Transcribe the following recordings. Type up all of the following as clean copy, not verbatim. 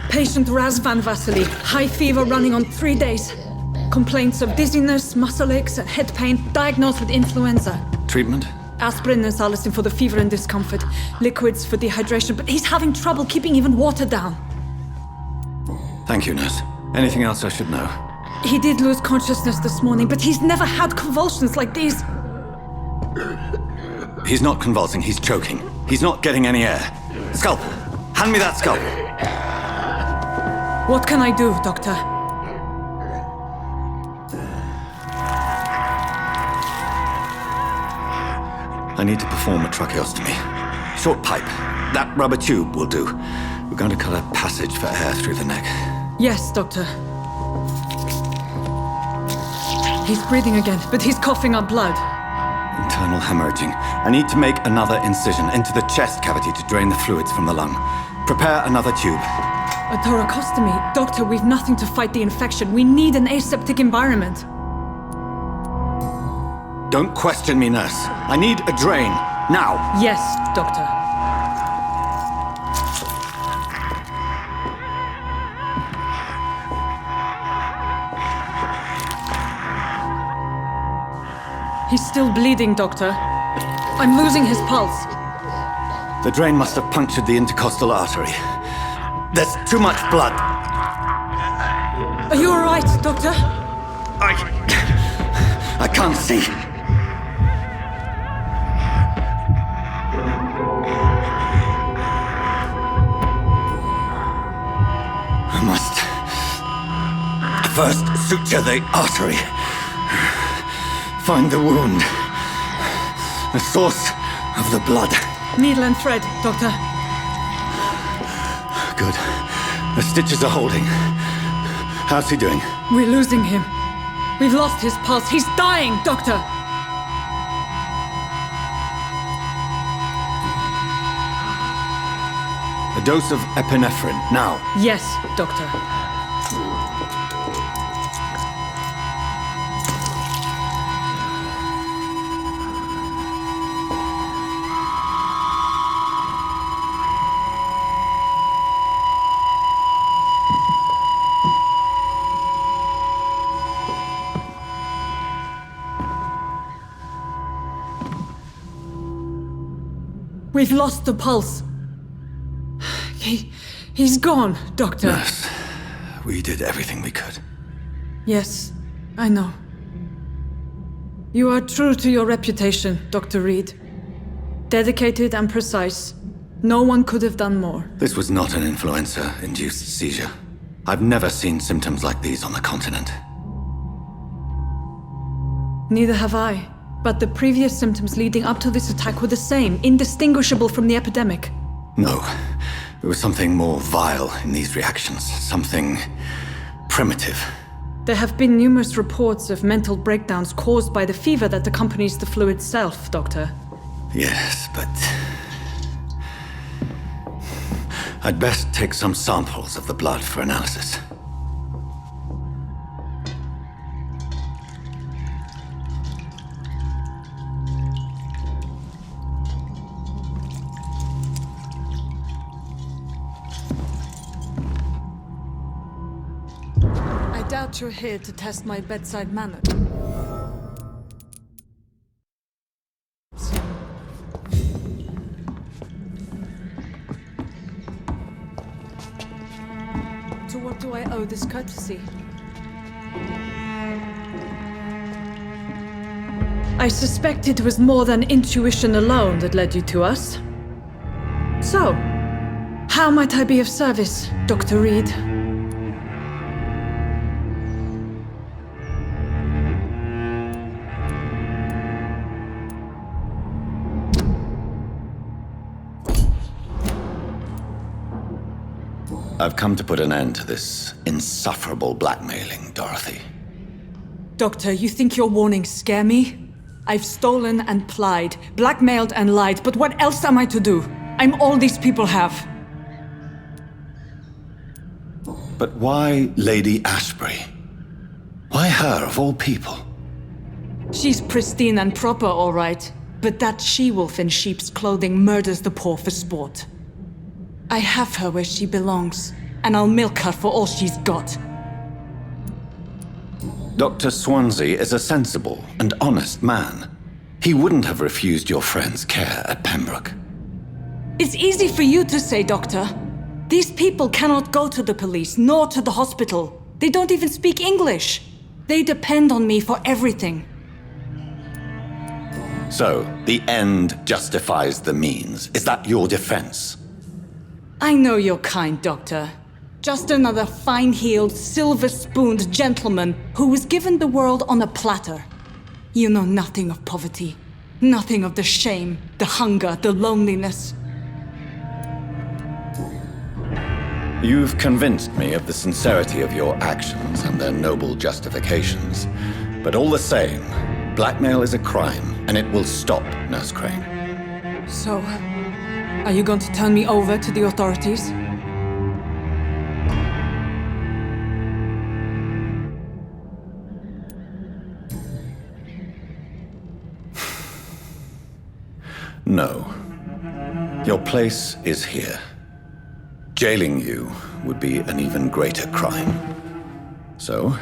Patient Razvan Vasily, high fever running on 3 days. Complaints of dizziness, muscle aches, and head pain, diagnosed with influenza. Treatment? Aspirin and salicin for the fever and discomfort. Liquids for dehydration, but he's having trouble keeping even water down. Thank you, nurse. Anything else I should know? He did lose consciousness this morning, but he's never had convulsions like these. He's not convulsing, he's choking. He's not getting any air. Scalpel! Hand me that scalpel! What can I do, Doctor? I need to perform a tracheostomy. Short pipe. That rubber tube will do. We're going to cut a passage for air through the neck. Yes, Doctor. He's breathing again, but he's coughing up blood. Internal hemorrhaging. I need to make another incision into the chest cavity to drain the fluids from the lung. Prepare another tube. A thoracostomy? Doctor, we've nothing to fight the infection. We need an aseptic environment. Don't question me, nurse. I need a drain. Now. Yes, Doctor. He's still bleeding, Doctor. I'm losing his pulse. The drain must have punctured the intercostal artery. There's too much blood. Are you all right, Doctor? I can't see. I must first suture the artery. Find the wound. The source of the blood. Needle and thread, Doctor. Good. The stitches are holding. How's he doing? We're losing him. We've lost his pulse. He's dying, Doctor! A dose of epinephrine, now. Yes, Doctor. We've lost the pulse. He's gone, Doctor. Nurse, we did everything we could. Yes, I know. You are true to your reputation, Dr. Reed. Dedicated and precise. No one could have done more. This was not an influenza-induced seizure. I've never seen symptoms like these on the continent. Neither have I. But the previous symptoms leading up to this attack were the same, indistinguishable from the epidemic. No. There was something more vile in these reactions. Something primitive. There have been numerous reports of mental breakdowns caused by the fever that accompanies the flu itself, Doctor. Yes, but I'd best take some samples of the blood for analysis. doubt you're here to test my bedside manner. To what do I owe this courtesy? I suspect it was more than intuition alone that led you to us. So, how might I be of service, Dr. Reed? I've come to put an end to this insufferable blackmailing, Dorothy. Doctor, you think your warnings scare me? I've stolen and plied, blackmailed and lied, but what else am I to do? I'm all these people have. But why Lady Ashbury? Why her, of all people? She's pristine and proper, all right. But that she-wolf in sheep's clothing murders the poor for sport. I have her where she belongs, and I'll milk her for all she's got. Dr. Swansea is a sensible and honest man. He wouldn't have refused your friend's care at Pembroke. It's easy for you to say, Doctor. These people cannot go to the police, nor to the hospital. They don't even speak English. They depend on me for everything. So, the end justifies the means. Is that your defense? I know you're kind, Doctor. Just another fine-heeled, silver-spooned gentleman who was given the world on a platter. You know nothing of poverty. Nothing of the shame, the hunger, the loneliness. You've convinced me of the sincerity of your actions and their noble justifications. But all the same, blackmail is a crime, and it will stop, Nurse Crane. So, are you going to turn me over to the authorities? No. Your place is here. Jailing you would be an even greater crime. So,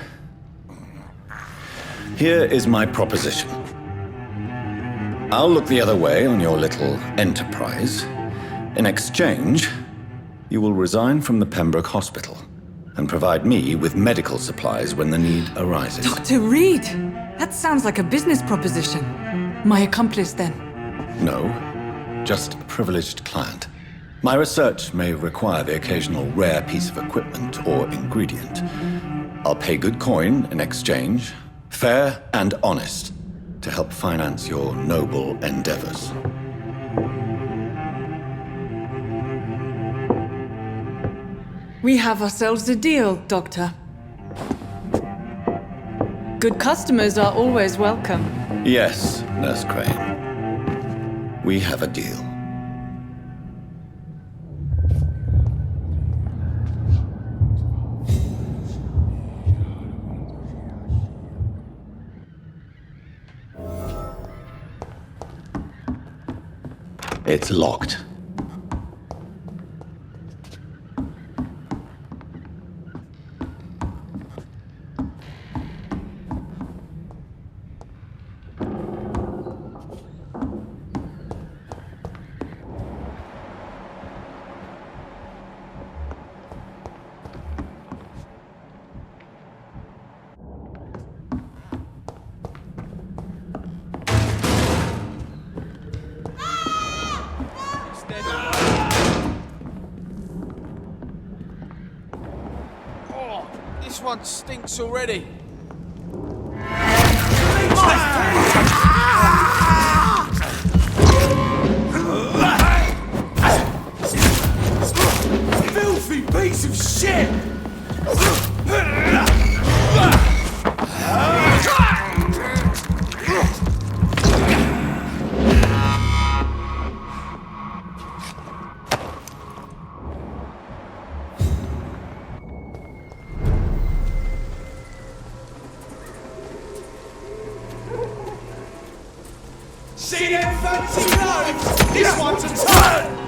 here is my proposition. I'll look the other way on your little enterprise. In exchange, you will resign from the Pembroke Hospital and provide me with medical supplies when the need arises. Dr. Reed! That sounds like a business proposition. My accomplice, then? No, just a privileged client. My research may require the occasional rare piece of equipment or ingredient. I'll pay good coin in exchange, fair and honest, to help finance your noble endeavors. We have ourselves a deal, Doctor. Good customers are always welcome. Yes, Nurse Crane. We have a deal. It's locked. This one stinks already. Filthy piece of shit! See them fancy clothes? This one's a turn!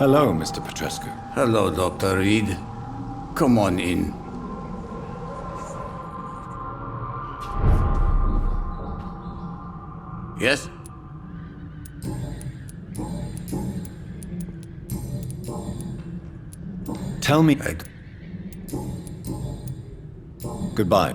Hello, Mr. Petrescu. Hello, Dr. Reed. Come on in. Yes? Tell me... Goodbye.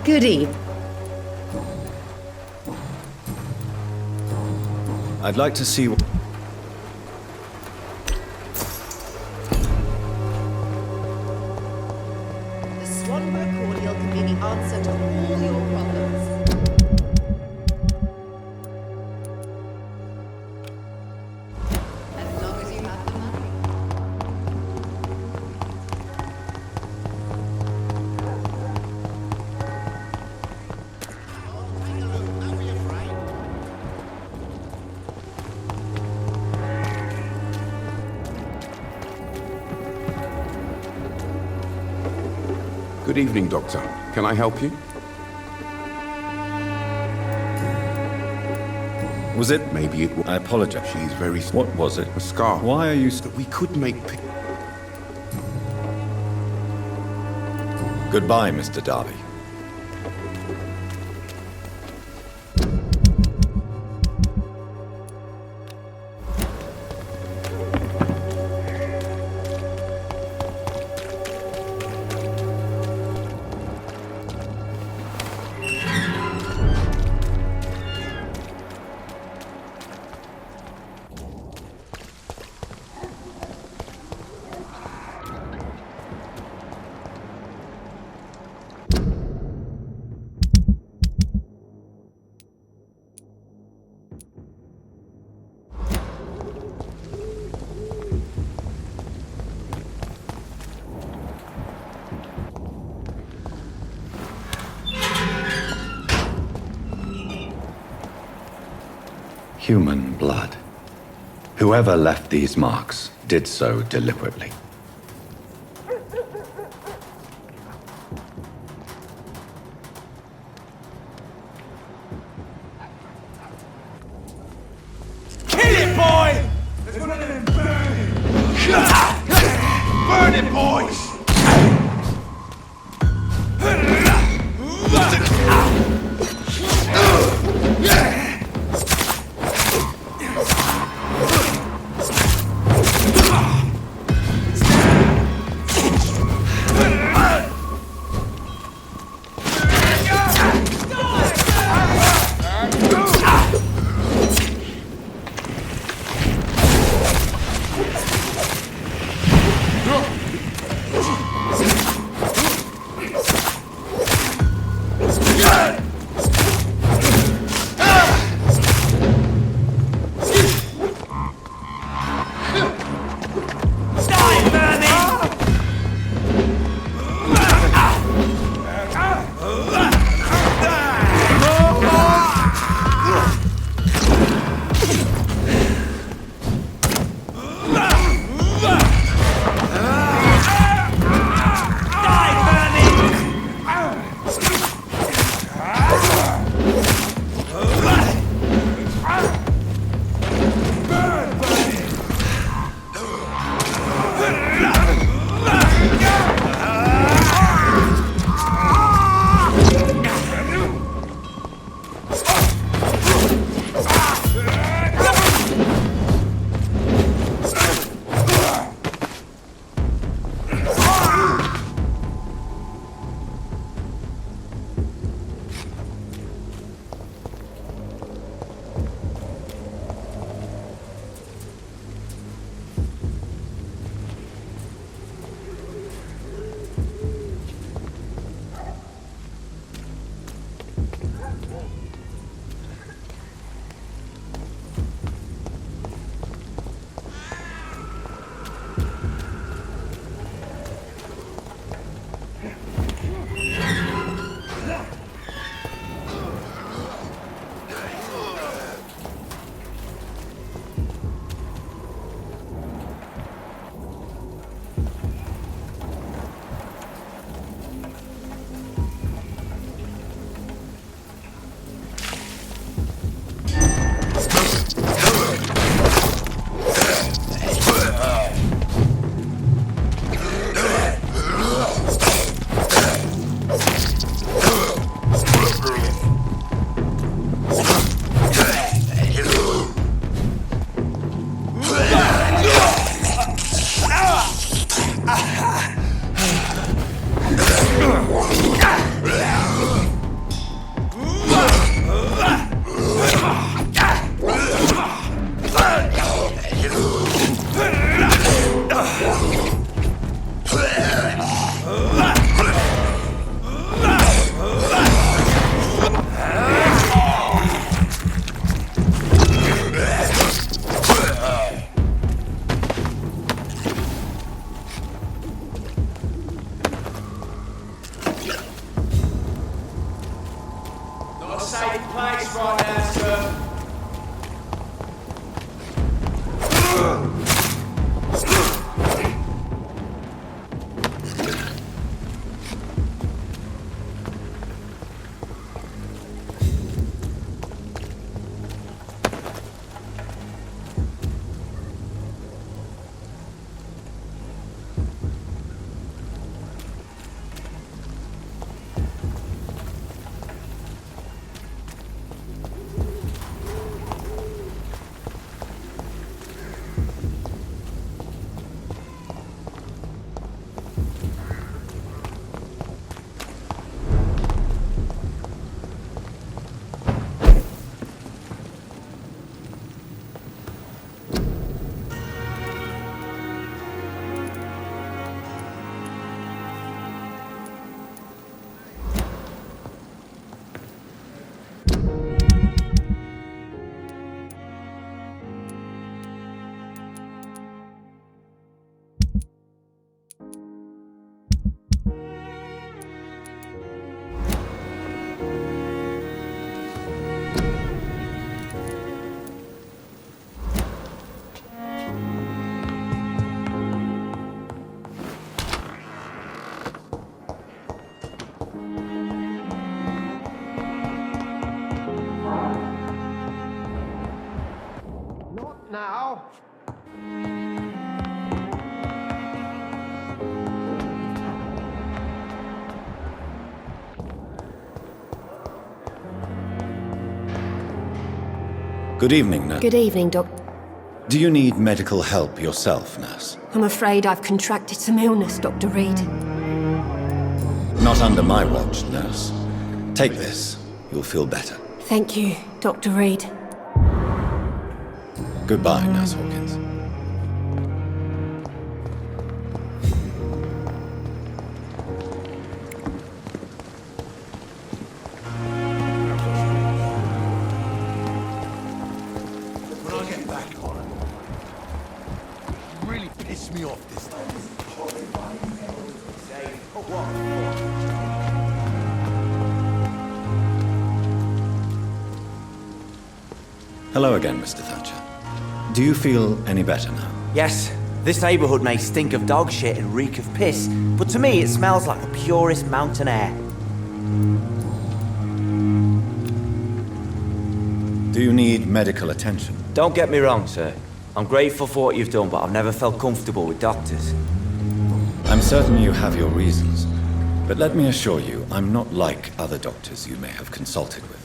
Good evening. I'd like to see... The Swanberg cordial can be the answer to all your problems. As long as you have the money. Good evening, Doctor. Can I help you? Was it... Maybe it was. I apologize. She's very... What was it? A scar. Why are you... That we could make... Goodbye, Mr. Darby. Human blood. Whoever left these marks did so deliberately. Kill it, boy! There's one of them burning! Burn it, boys! Not now. Good evening, nurse. Good evening, Doc. Do you need medical help yourself, nurse? I'm afraid I've contracted some illness, Dr. Reed. Not under my watch, nurse. Take this. You'll feel better. Thank you, Dr. Reed. Goodbye, Nurse Hawkins. When I get back on it. Really pissed me off this time. Hello again, Mr. Thatcher. Do you feel any better now? Yes, this neighborhood may stink of dog shit and reek of piss, but to me it smells like the purest mountain air. Do you need medical attention? Don't get me wrong, sir. I'm grateful for what you've done, but I've never felt comfortable with doctors. I'm certain you have your reasons, but let me assure you, I'm not like other doctors you may have consulted with.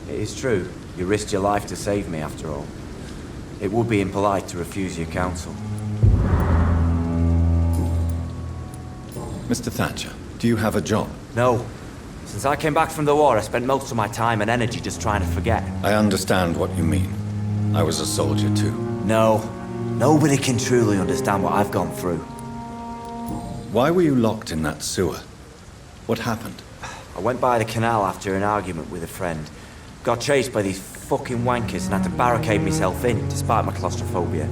It is true. You risked your life to save me, after all. It would be impolite to refuse your counsel. Mr. Thatcher, do you have a job? No. Since I came back from the war, I spent most of my time and energy just trying to forget. I understand what you mean. I was a soldier too. No. Nobody can truly understand what I've gone through. Why were you locked in that sewer? What happened? I went by the canal after an argument with a friend. Got chased by these fucking wankers and had to barricade myself in, despite my claustrophobia.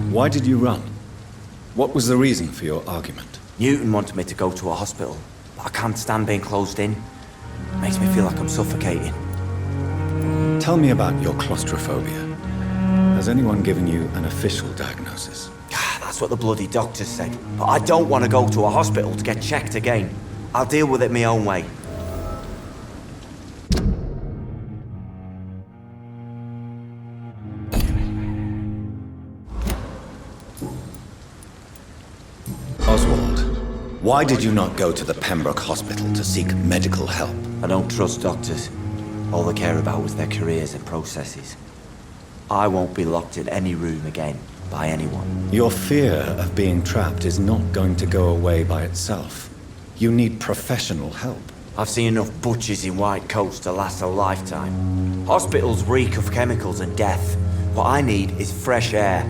Why did you run? What was the reason for your argument? Newton wanted me to go to a hospital, but I can't stand being closed in. It makes me feel like I'm suffocating. Tell me about your claustrophobia. Has anyone given you an official diagnosis? That's what the bloody doctors said. But I don't want to go to a hospital to get checked again. I'll deal with it my own way. Oswald, why did you not go to the Pembroke Hospital to seek medical help? I don't trust doctors. All they care about was their careers and processes. I won't be locked in any room again by anyone. Your fear of being trapped is not going to go away by itself. You need professional help. I've seen enough butchers in white coats to last a lifetime. Hospitals reek of chemicals and death. What I need is fresh air.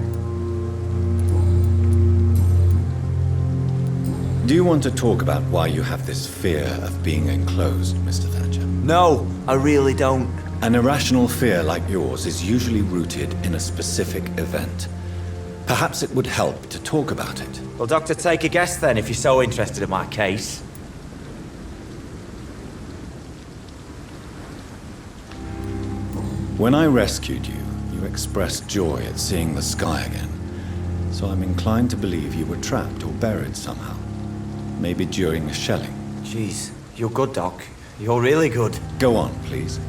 Do you want to talk about why you have this fear of being enclosed, Mr. Thatcher? No, I really don't. An irrational fear like yours is usually rooted in a specific event. Perhaps it would help to talk about it. Well, Doctor, take a guess then if you're so interested in my case. When I rescued you, you expressed joy at seeing the sky again. So I'm inclined to believe you were trapped or buried somehow. Maybe during a shelling. Jeez, you're good, Doc. You're really good. Go on, please.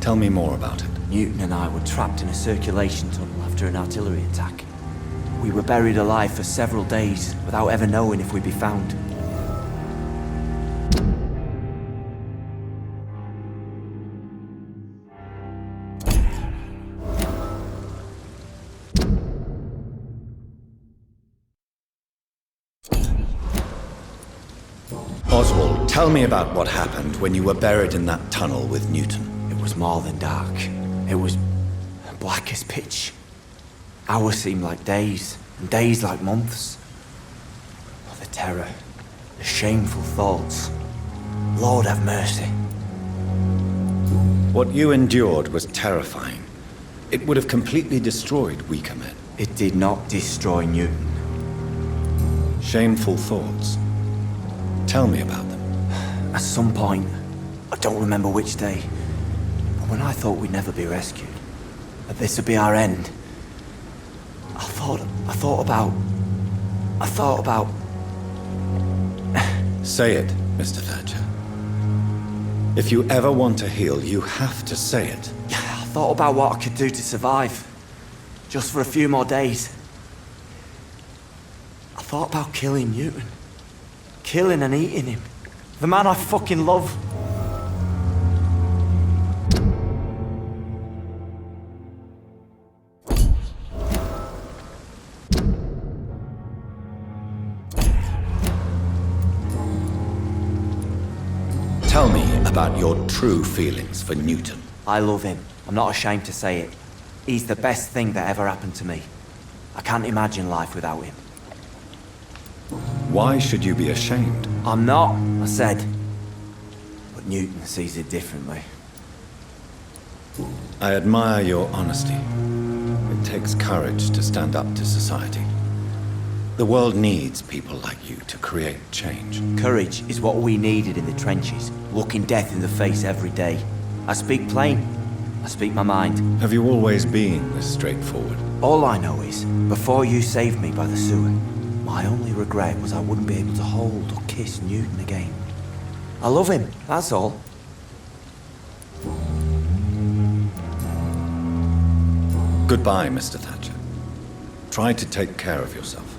Tell me more about it. Newton and I were trapped in a circulation tunnel after an artillery attack. We were buried alive for several days without ever knowing if we'd be found. Oswald, tell me about what happened when you were buried in that tunnel with Newton. It was more than dark. It was black as pitch. Hours seemed like days, and days like months. Oh, the terror, the shameful thoughts. Lord have mercy. What you endured was terrifying. It would have completely destroyed weaker men. It did not destroy Newton. Shameful thoughts. Tell me about them. At some point, I don't remember which day, but when I thought we'd never be rescued, that this would be our end, I thought about... Say it. Mr. Thatcher. If you ever want to heal, you have to say it. I thought about what I could do to survive. Just for a few more days. I thought about killing Newton. Killing and eating him. The man I fucking love. Tell me about your true feelings for Newton. I love him. I'm not ashamed to say it. He's the best thing that ever happened to me. I can't imagine life without him. Why should you be ashamed? I'm not, I said. But Newton sees it differently. I admire your honesty. It takes courage to stand up to society. The world needs people like you to create change. Courage is what we needed in the trenches, looking death in the face every day. I speak plain. I speak my mind. Have you always been this straightforward? All I know is, before you saved me by the sewer, my only regret was I wouldn't be able to hold or kiss Newton again. I love him, that's all. Goodbye, Mr. Thatcher. Try to take care of yourself.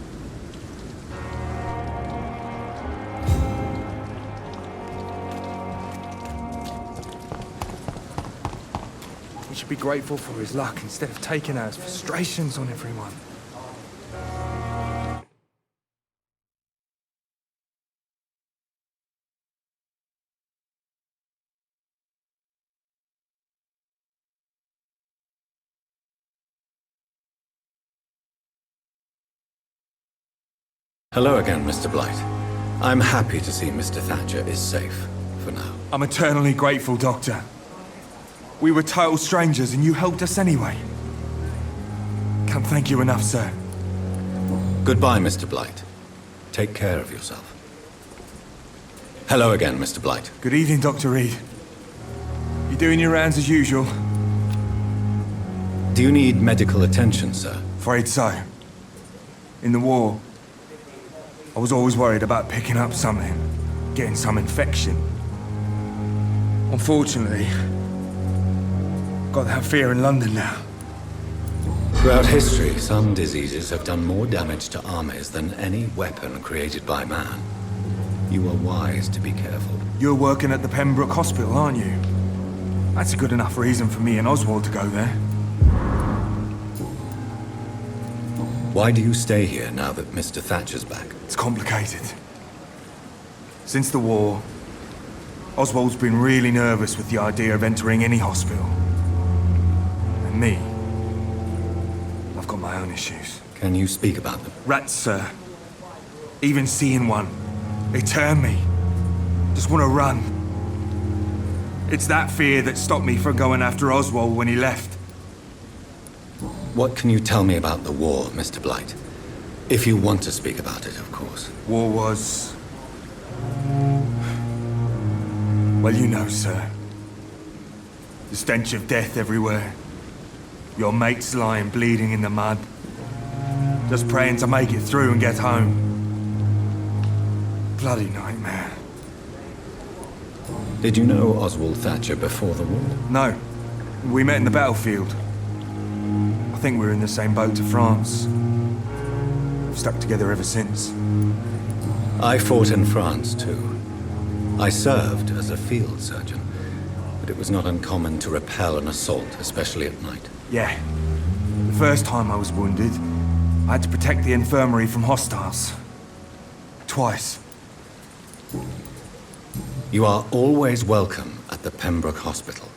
We should be grateful for his luck instead of taking out his frustrations on everyone. Hello again, Mr. Blight. I'm happy to see Mr. Thatcher is safe, for now. I'm eternally grateful, Doctor. We were total strangers and you helped us anyway. Can't thank you enough, sir. Goodbye, Mr. Blight. Take care of yourself. Hello again, Mr. Blight. Good evening, Dr. Reed. You doing your rounds as usual? Do you need medical attention, sir? Afraid so. In the war, I was always worried about picking up something, getting some infection. Unfortunately, got that fear in London now. Throughout history, some diseases have done more damage to armies than any weapon created by man. You are wise to be careful. You're working at the Pembroke Hospital, aren't you? That's a good enough reason for me and Oswald to go there. Why do you stay here now that Mr. Thatcher's back? It's complicated. Since the war, Oswald's been really nervous with the idea of entering any hospital. And me, I've got my own issues. Can you speak about them? Rats, sir. Even seeing one, they turn me. Just want to run. It's that fear that stopped me from going after Oswald when he left. What can you tell me about the war, Mr. Blight? If you want to speak about it, of course. War was... well, you know, sir. The stench of death everywhere. Your mates lying bleeding in the mud. Just praying to make it through and get home. Bloody nightmare. Did you know Oswald Thatcher before the war? No. We met in the battlefield. I think we were in the same boat to France. We've stuck together ever since. I fought in France, too. I served as a field surgeon, but it was not uncommon to repel an assault, especially at night. Yeah. The first time I was wounded, I had to protect the infirmary from hostiles. Twice. You are always welcome at the Pembroke Hospital.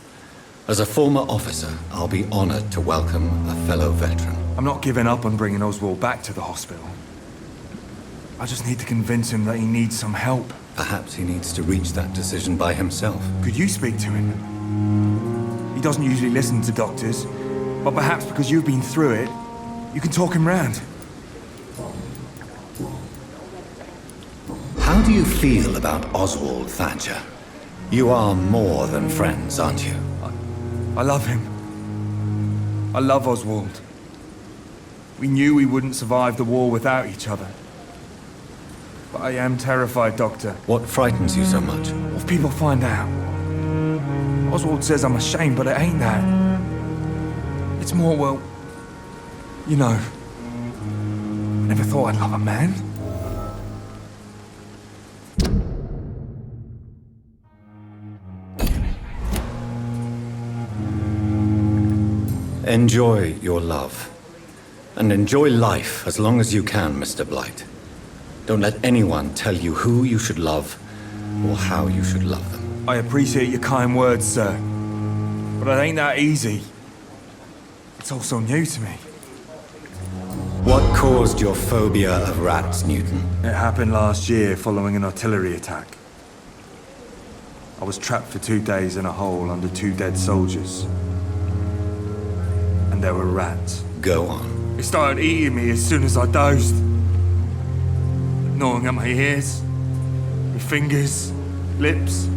As a former officer, I'll be honored to welcome a fellow veteran. I'm not giving up on bringing Oswald back to the hospital. I just need to convince him that he needs some help. Perhaps he needs to reach that decision by himself. Could you speak to him? He doesn't usually listen to doctors, but perhaps because you've been through it, you can talk him round. How do you feel about Oswald Thatcher? You are more than friends, aren't you? I love him. I love Oswald. We knew we wouldn't survive the war without each other. But I am terrified, Doctor. What frightens you so much? What if people find out? Oswald says I'm ashamed, but it ain't that. It's more, well, you know, I never thought I'd love a man. Enjoy your love. And enjoy life as long as you can, Mr. Blight. Don't let anyone tell you who you should love or how you should love them. I appreciate your kind words, sir. But it ain't that easy. It's all so new to me. What caused your phobia of rats, Newton? It happened last year following an artillery attack. I was trapped for 2 days in a hole under 2 dead soldiers. And there were rats. Go on. They started eating me as soon as I dozed. Gnawing at my ears, my fingers, lips.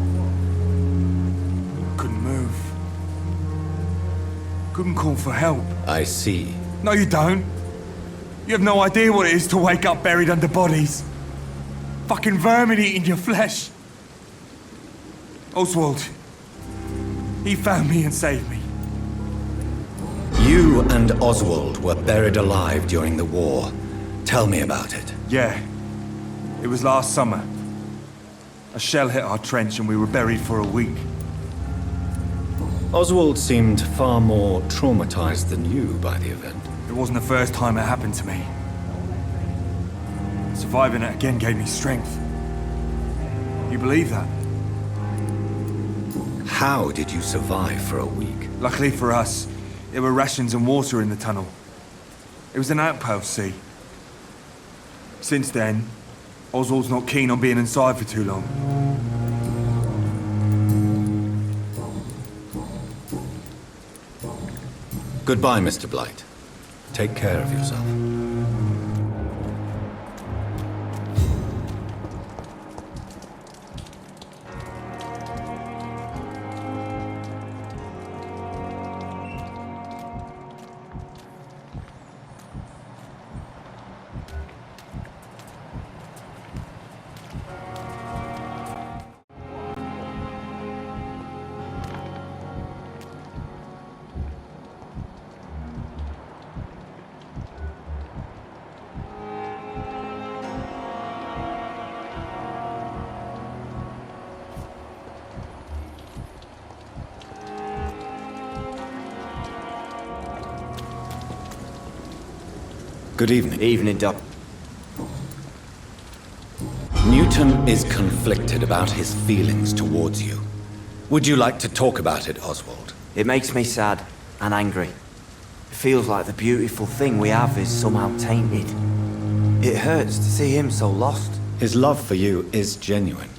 Couldn't move. Couldn't call for help. I see. No, you don't. You have no idea what it is to wake up buried under bodies. Fucking vermin eating your flesh. Oswald, he found me and saved me. You and Oswald were buried alive during the war. Tell me about it. Yeah. It was last summer. A shell hit our trench and we were buried for a week. Oswald seemed far more traumatized than you by the event. It wasn't the first time it happened to me. Surviving it again gave me strength. You believe that? How did you survive for a week? Luckily for us, there were rations and water in the tunnel. It was an outpost, see? Since then, Oswald's not keen on being inside for too long. Goodbye, Mr. Blight. Take care of yourself. Good evening. Evening, Doc. Newton is conflicted about his feelings towards you. Would you like to talk about it, Oswald? It makes me sad and angry. It feels like the beautiful thing we have is somehow tainted. It hurts to see him so lost. His love for you is genuine.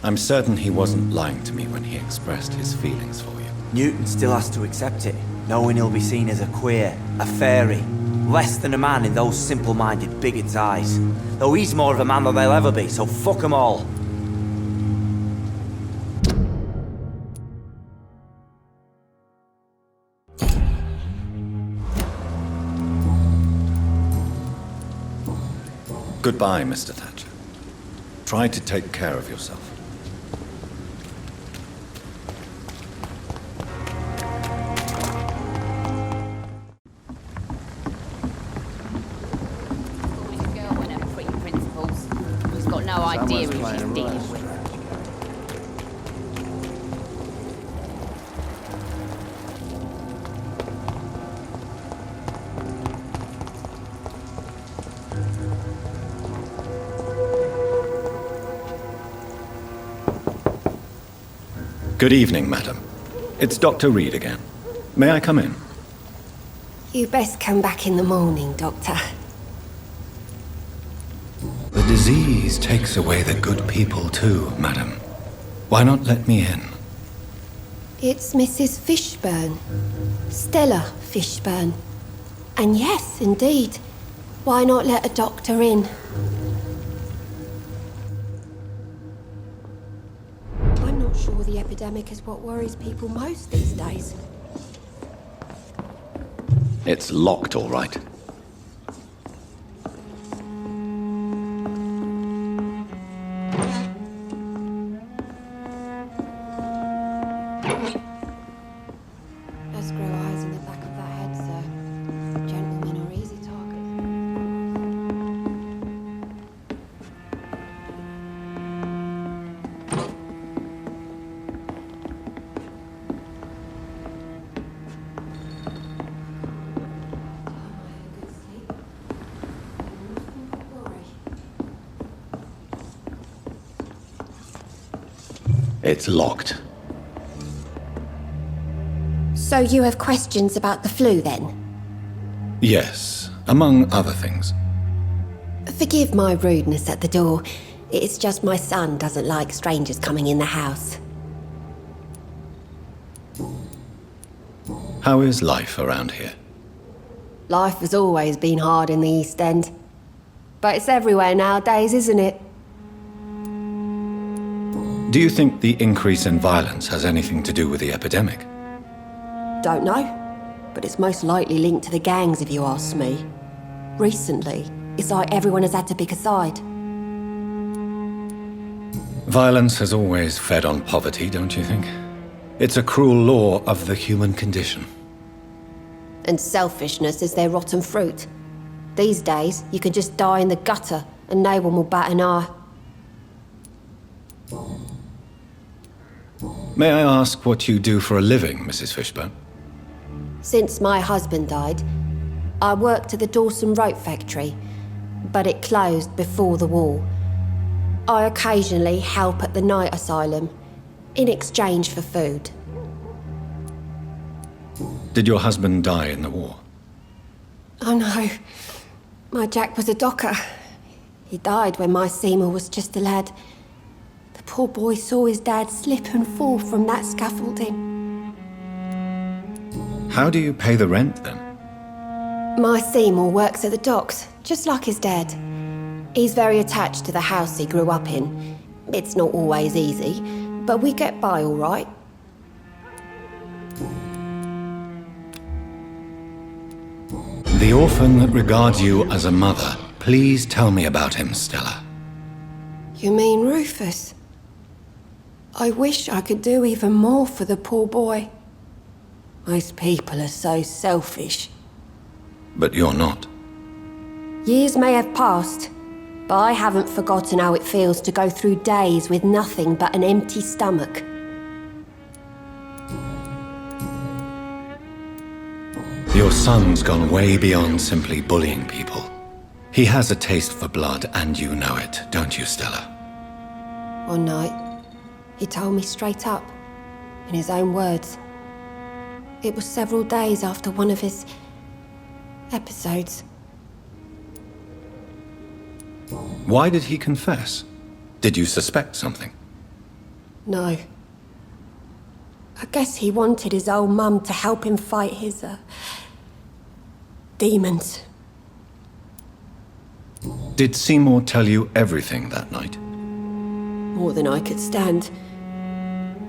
I'm certain he wasn't lying to me when he expressed his feelings for you. Newton still has to accept it, knowing he'll be seen as a queer, a fairy, less than a man in those simple-minded bigots' eyes. Though he's more of a man than they'll ever be, so fuck them all. Goodbye, Mr. Thatcher. Try to take care of yourself. No idea who she's dealing with. Good evening, madam. It's Dr. Reed again. May I come in? You best come back in the morning, Doctor. The disease takes away the good people too, madam. Why not let me in? It's Mrs. Fishburne. Stella Fishburne. And yes, indeed. Why not let a doctor in? I'm not sure the epidemic is what worries people most these days. It's locked, all right. It's locked. So you have questions about the flu, then? Yes, among other things. Forgive my rudeness at the door. It's just my son doesn't like strangers coming in the house. How is life around here? Life has always been hard in the East End. But it's everywhere nowadays, isn't it? Do you think the increase in violence has anything to do with the epidemic? Don't know. But it's most likely linked to the gangs, if you ask me. Recently, it's like everyone has had to pick a side. Violence has always fed on poverty, don't you think? It's a cruel law of the human condition. And selfishness is their rotten fruit. These days, you can just die in the gutter and no one will bat an eye. May I ask what you do for a living, Mrs. Fishburne? Since my husband died, I worked at the Dawson Rope factory, but it closed before the war. I occasionally help at the night asylum, in exchange for food. Did your husband die in the war? Oh no, my Jack was a docker. He died when my Seymour was just a lad. The poor boy saw his dad slip and fall from that scaffolding. How do you pay the rent, then? My Seymour works at the docks, just like his dad. He's very attached to the house he grew up in. It's not always easy, but we get by all right. The orphan that regards you as a mother. Please tell me about him, Stella. You mean Rufus? I wish I could do even more for the poor boy. Most people are so selfish. But you're not. Years may have passed, but I haven't forgotten how it feels to go through days with nothing but an empty stomach. Your son's gone way beyond simply bullying people. He has a taste for blood, and you know it, don't you, Stella? One night, he told me straight up, in his own words. It was several days after one of his episodes. Why did he confess? Did you suspect something? No. I guess he wanted his old mum to help him fight his, demons. Did Seymour tell you everything that night? More than I could stand.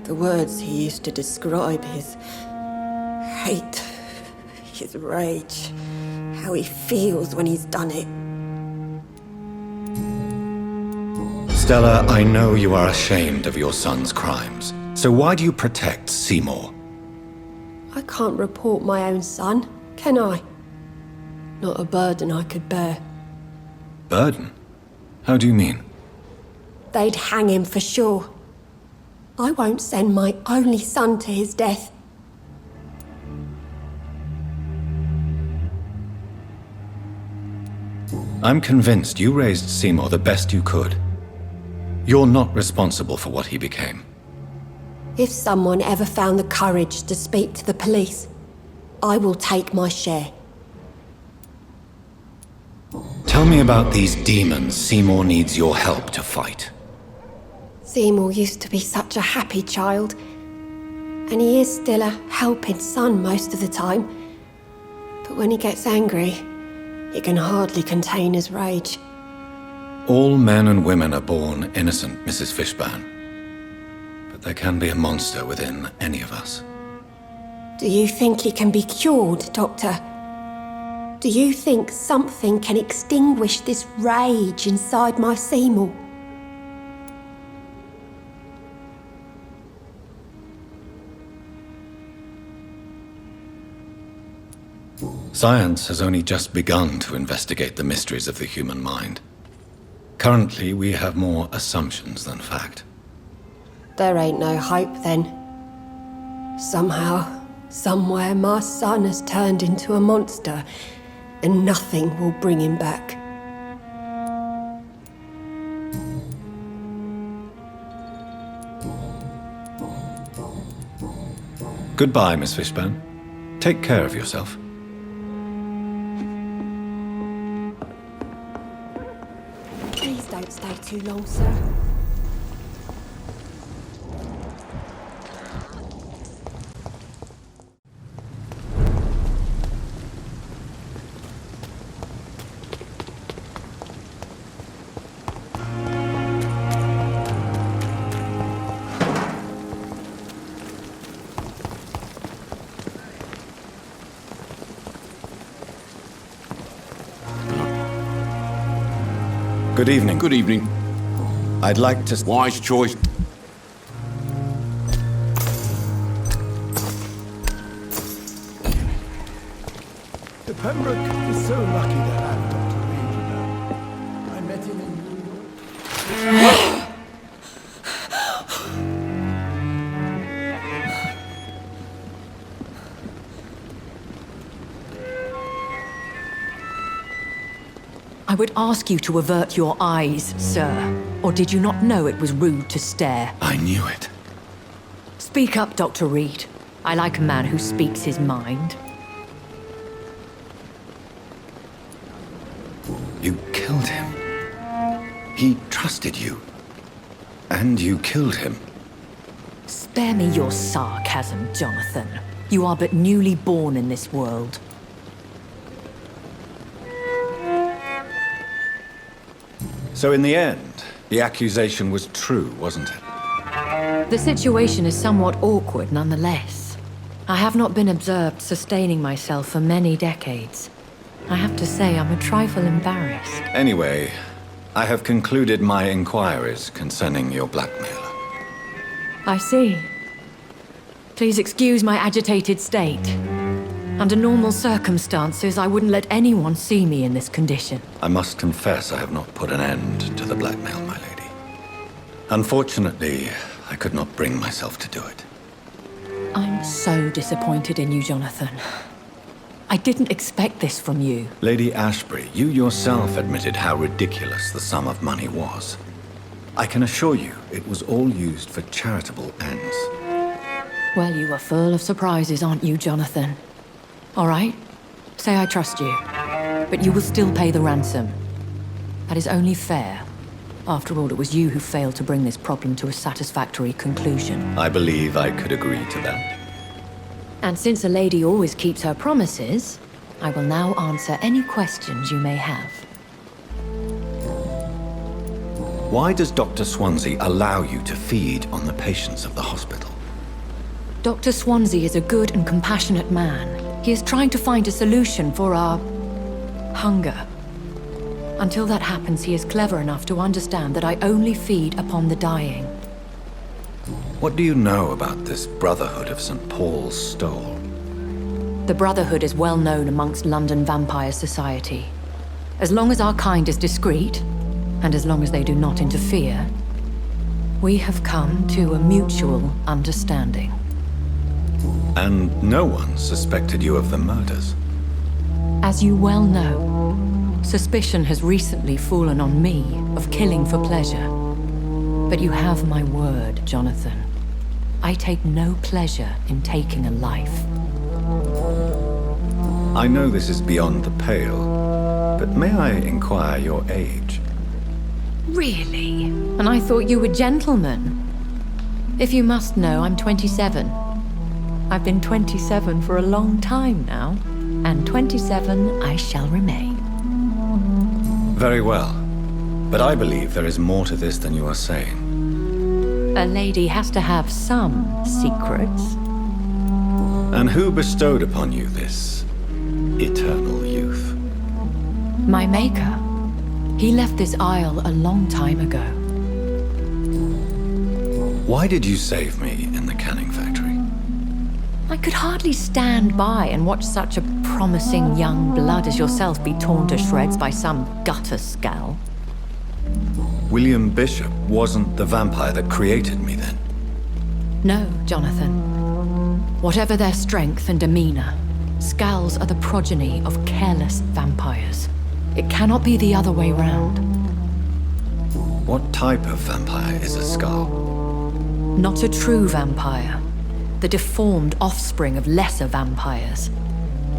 The words he used to describe his hate, his rage, how he feels when he's done it. Stella, I know you are ashamed of your son's crimes. So why do you protect Seymour? I can't report my own son, can I? Not a burden I could bear. Burden? How do you mean? They'd hang him for sure. I won't send my only son to his death. I'm convinced you raised Seymour the best you could. You're not responsible for what he became. If someone ever found the courage to speak to the police, I will take my share. Tell me about these demons Seymour needs your help to fight. Seymour used to be such a happy child, and he is still a helping son most of the time. But when he gets angry, he can hardly contain his rage. All men and women are born innocent, Mrs. Fishburne. But there can be a monster within any of us. Do you think he can be cured, Doctor? Do you think something can extinguish this rage inside my Seymour? Science has only just begun to investigate the mysteries of the human mind. Currently, we have more assumptions than fact. There ain't no hope, then. Somehow, somewhere, my son has turned into a monster, and nothing will bring him back. Goodbye, Miss Fishburne. Take care of yourself. Please don't stay too long, sir. Good evening. Good evening. I'd like to... Wise choice. The Pembroke is so lucky to have Dr. Reed, you know. I met him in New York. I would ask you to avert your eyes, sir. Or did you not know it was rude to stare? I knew it. Speak up, Dr. Reed. I like a man who speaks his mind. You killed him. He trusted you. And you killed him. Spare me your sarcasm, Jonathan. You are but newly born in this world. So in the end, the accusation was true, wasn't it? The situation is somewhat awkward nonetheless. I have not been observed sustaining myself for many decades. I have to say I'm a trifle embarrassed. Anyway, I have concluded my inquiries concerning your blackmailer. I see. Please excuse my agitated state. Under normal circumstances, I wouldn't let anyone see me in this condition. I must confess I have not put an end to the blackmail, my lady. Unfortunately, I could not bring myself to do it. I'm so disappointed in you, Jonathan. I didn't expect this from you. Lady Ashbury, you yourself admitted how ridiculous the sum of money was. I can assure you it was all used for charitable ends. Well, you are full of surprises, aren't you, Jonathan? All right, say I trust you, but you will still pay the ransom. That is only fair. After all, it was you who failed to bring this problem to a satisfactory conclusion. I believe I could agree to that. And since a lady always keeps her promises, I will now answer any questions you may have. Why does Dr. Swansea allow you to feed on the patients of the hospital? Dr. Swansea is a good and compassionate man. He is trying to find a solution for our hunger. Until that happens, he is clever enough to understand that I only feed upon the dying. What do you know about this Brotherhood of St. Paul's Stole? The Brotherhood is well known amongst London vampire society. As long as our kind is discreet, and as long as they do not interfere, we have come to a mutual understanding. And no one suspected you of the murders? As you well know, suspicion has recently fallen on me of killing for pleasure. But you have my word, Jonathan. I take no pleasure in taking a life. I know this is beyond the pale, but may I inquire your age? Really? And I thought you were gentlemen. If you must know, I'm 27. I've been 27 for a long time now, and 27 I shall remain. Very well. But I believe there is more to this than you are saying. A lady has to have some secrets. And who bestowed upon you this eternal youth? My maker. He left this isle a long time ago. Why did you save me in the canning factory? I could hardly stand by and watch such a promising young blood as yourself be torn to shreds by some gutter scowl. William Bishop wasn't the vampire that created me then? No, Jonathan. Whatever their strength and demeanor, scowls are the progeny of careless vampires. It cannot be the other way round. What type of vampire is a skull? Not a true vampire. the deformed offspring of lesser vampires.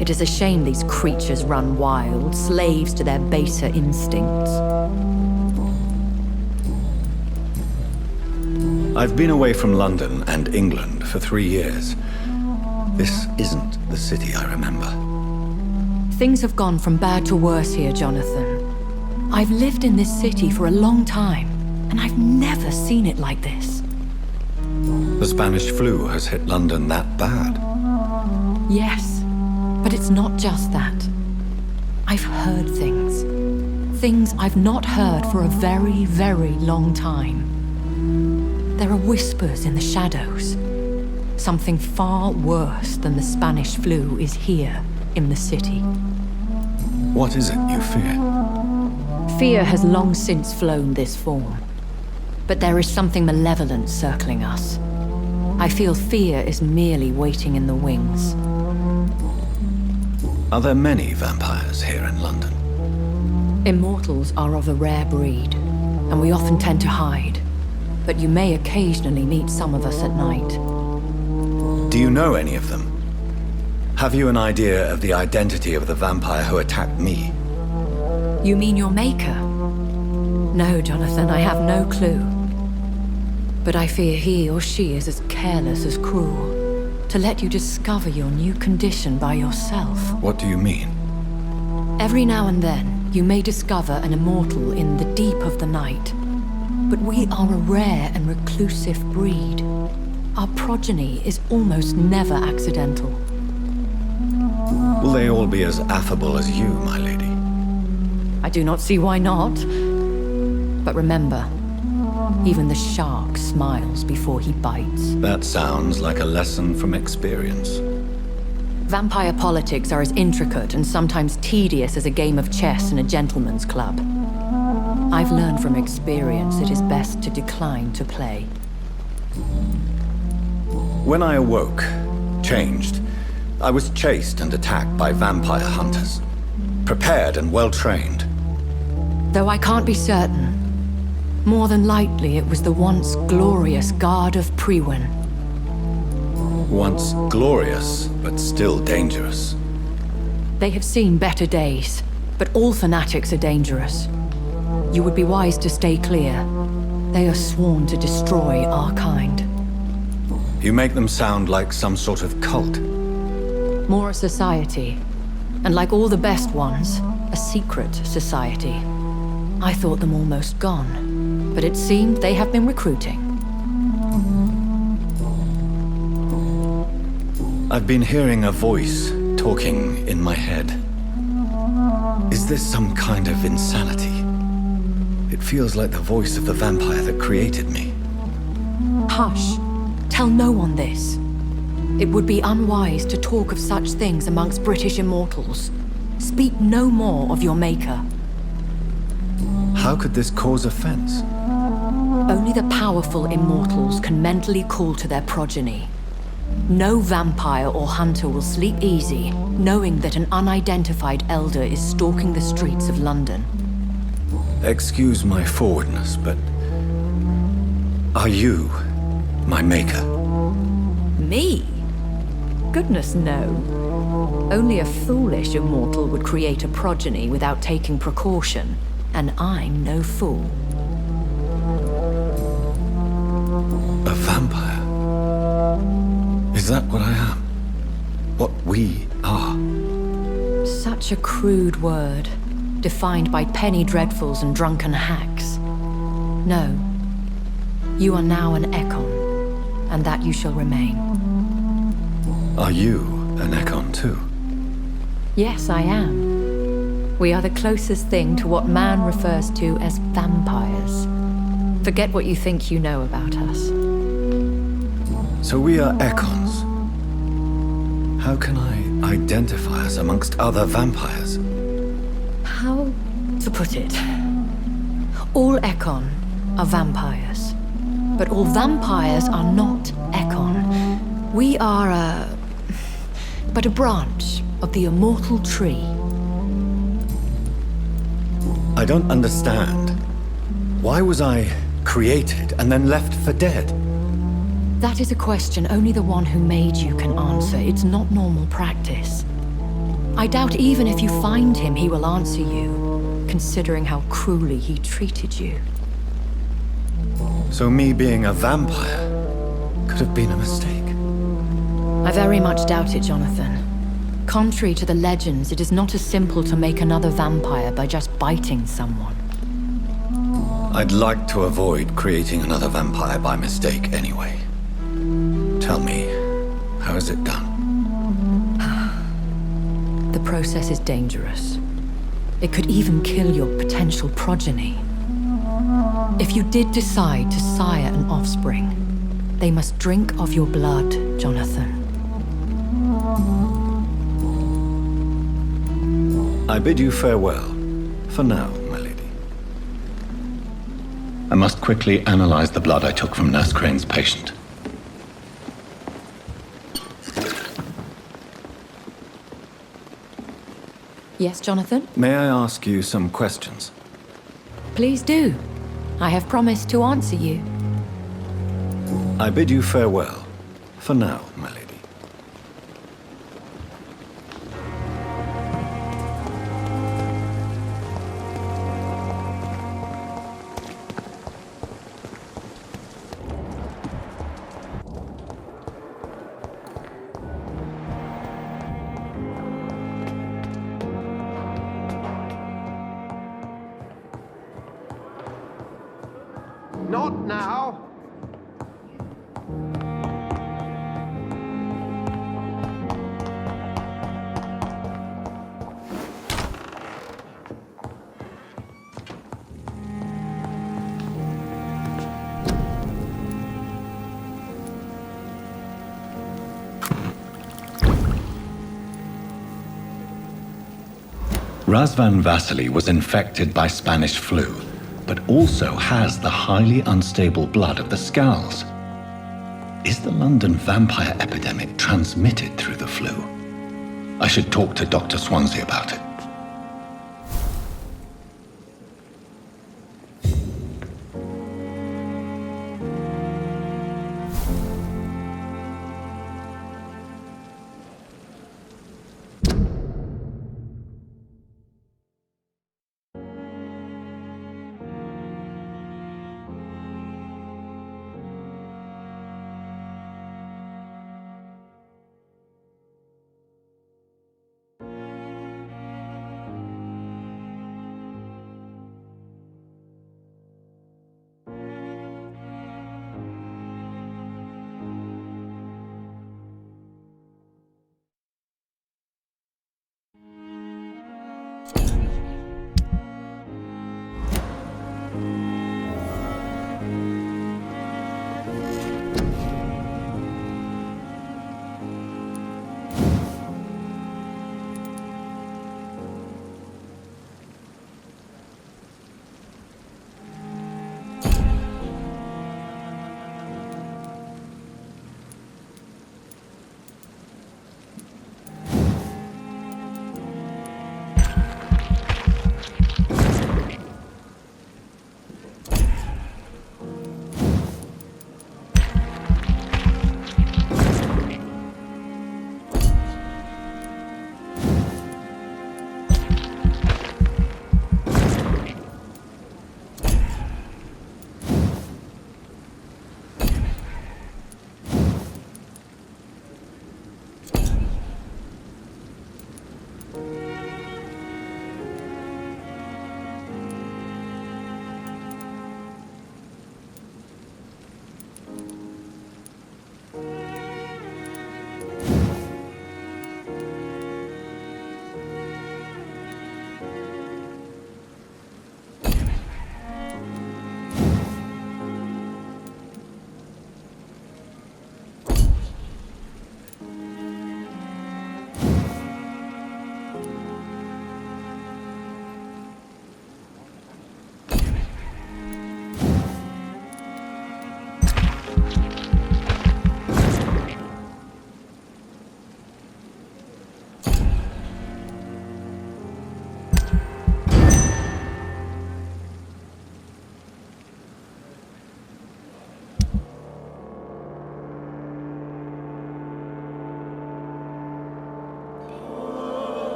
It is a shame these creatures run wild, slaves to their baser instincts. I've been away from London and England for 3 years. This isn't the city I remember. Things have gone from bad to worse here, Jonathan. I've lived in this city for a long time, and I've never seen it like this. The Spanish flu has hit London that bad. Yes, but it's not just that. I've heard things. Things I've not heard for a very, very long time. There are whispers in the shadows. Something far worse than the Spanish flu is here in the city. What is it you fear? Fear has long since flown this form. But there is something malevolent circling us. I feel fear is merely waiting in the wings. Are there many vampires here in London? Immortals are of a rare breed, and we often tend to hide. But you may occasionally meet some of us at night. Do you know any of them? Have you an idea of the identity of the vampire who attacked me? You mean your maker? No, Jonathan, I have no clue. But I fear he or she is as careless as cruel. To let you discover your new condition by yourself. What do you mean? Every now and then, you may discover an immortal in the deep of the night. But we are a rare and reclusive breed. Our progeny is almost never accidental. Will they all be as affable as you, my lady? I do not see why not. But remember, even the shark smiles before he bites. That sounds like a lesson from experience. Vampire politics are as intricate and sometimes tedious as a game of chess in a gentleman's club. I've learned from experience it is best to decline to play. When I awoke, changed, I was chased and attacked by vampire hunters. Prepared and well-trained. Though I can't be certain, more than likely it was the once glorious Guard of Priwen. Once glorious, but still dangerous. They have seen better days, but all fanatics are dangerous. You would be wise to stay clear. They are sworn to destroy our kind. You make them sound like some sort of cult. More a society. And like all the best ones, a secret society. I thought them almost gone, but it seemed they have been recruiting. I've been hearing a voice talking in my head. Is this some kind of insanity? It feels like the voice of the vampire that created me. Hush. Tell no one this. It would be unwise to talk of such things amongst British immortals. Speak no more of your maker. How could this cause offense? Only the powerful immortals can mentally call to their progeny. No vampire or hunter will sleep easy, knowing that an unidentified elder is stalking the streets of London. Excuse my forwardness, but... are you my maker? Me? Goodness, no. Only a foolish immortal would create a progeny without taking precaution, and I'm no fool. A vampire? Is that what I am? What we are? Such a crude word, defined by penny dreadfuls and drunken hacks. No. You are now an Ekon, and that you shall remain. Are you an Ekon too? Yes, I am. We are the closest thing to what man refers to as vampires. Forget what you think you know about us. So we are Ekons. How can I identify us amongst other vampires? How to put it? All Ekon are vampires. But all vampires are not Ekon. We are but a branch of the immortal tree. I don't understand. Why was I created and then left for dead? That is a question only the one who made you can answer. It's not normal practice. I doubt even if you find him, he will answer you, considering how cruelly he treated you. So me being a vampire could have been a mistake? I very much doubt it, Jonathan. Contrary to the legends, it is not as simple to make another vampire by just biting someone. I'd like to avoid creating another vampire by mistake anyway. Tell me, how is it done? The process is dangerous. It could even kill your potential progeny. If you did decide to sire an offspring, they must drink of your blood, Jonathan. I bid you farewell, for now, my lady. I must quickly analyze the blood I took from Nurse Crane's patient. Yes, Jonathan? May I ask you some questions? Please do. I have promised to answer you. I bid you farewell, for now, my lady. Not now. Razvan Vasily was infected by Spanish flu, but also has the highly unstable blood of the Scowls. Is the London vampire epidemic transmitted through the flu? I should talk to Dr. Swansea about it.